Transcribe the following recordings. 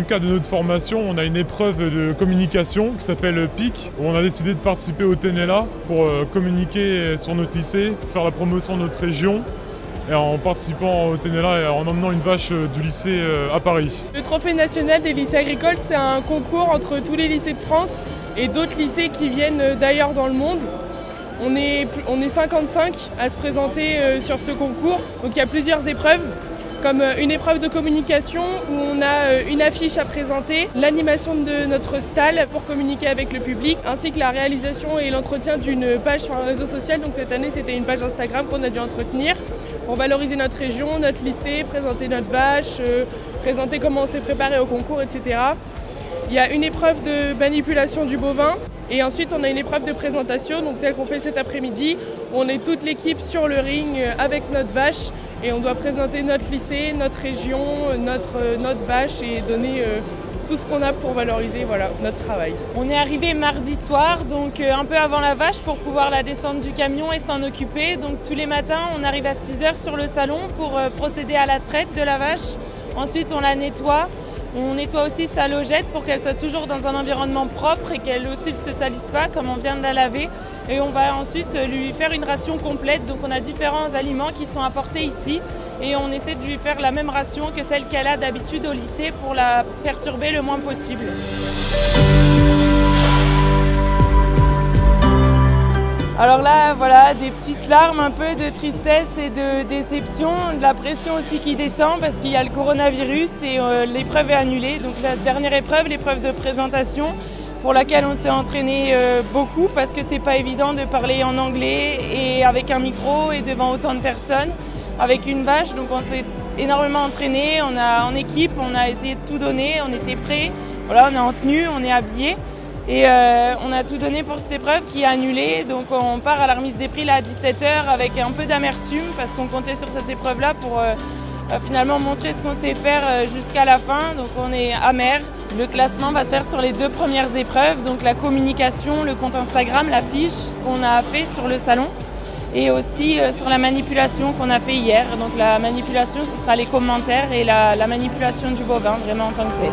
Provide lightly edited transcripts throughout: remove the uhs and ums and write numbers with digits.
cadre de notre formation, on a une épreuve de communication qui s'appelle PIC, où on a décidé de participer au TENELA pour communiquer sur notre lycée, faire la promotion de notre région, et en participant au TENELA et en emmenant une vache du lycée à Paris. Le Trophée national des lycées agricoles, c'est un concours entre tous les lycées de France et d'autres lycées qui viennent d'ailleurs dans le monde. On est 55 à se présenter sur ce concours, donc il y a plusieurs épreuves, comme une épreuve de communication où on a une affiche à présenter, l'animation de notre stall pour communiquer avec le public, ainsi que la réalisation et l'entretien d'une page sur un réseau social. Donc cette année, c'était une page Instagram qu'on a dû entretenir pour valoriser notre région, notre lycée, présenter notre vache, présenter comment on s'est préparé au concours, etc. Il y a une épreuve de manipulation du bovin et ensuite on a une épreuve de présentation, donc celle qu'on fait cet après-midi. On est toute l'équipe sur le ring avec notre vache et on doit présenter notre lycée, notre région, notre vache et donner tout ce qu'on a pour valoriser notre travail. On est arrivé mardi soir, donc un peu avant la vache pour pouvoir la descendre du camion et s'en occuper. Donc tous les matins, on arrive à 6 h sur le salon pour procéder à la traite de la vache. Ensuite, on la nettoie. On nettoie aussi sa logette pour qu'elle soit toujours dans un environnement propre et qu'elle aussi ne se salisse pas comme on vient de la laver. Et on va ensuite lui faire une ration complète. Donc on a différents aliments qui sont apportés ici et on essaie de lui faire la même ration que celle qu'elle a d'habitude au lycée pour la perturber le moins possible. Alors là, voilà, des petites larmes, un peu de tristesse et de déception, de la pression aussi qui descend parce qu'il y a le coronavirus et l'épreuve est annulée. Donc la dernière épreuve, l'épreuve de présentation, pour laquelle on s'est entraîné beaucoup parce que c'est pas évident de parler en anglais et avec un micro et devant autant de personnes, avec une vache. Donc on s'est énormément entraîné, on a en équipe, on a essayé de tout donner, on était prêts, voilà, on est en tenue, on est habillés. Et on a tout donné pour cette épreuve qui est annulée, donc on part à la remise des prix là à 17 h avec un peu d'amertume parce qu'on comptait sur cette épreuve-là pour finalement montrer ce qu'on sait faire jusqu'à la fin, donc on est amer. Le classement va se faire sur les 2 premières épreuves, donc la communication, le compte Instagram, l'affiche, ce qu'on a fait sur le salon et aussi sur la manipulation qu'on a fait hier. Donc la manipulation, ce sera les commentaires et la manipulation du bovin, vraiment en tant que tel.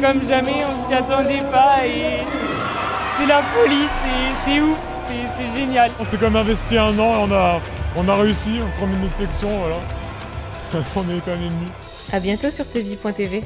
Comme jamais, on s'y attendait pas et c'est la folie, c'est ouf, c'est génial. On s'est quand même investi 1 an et on a réussi, on prend une autre section, voilà. On est quand même ennemis. À bientôt sur tvie.tv.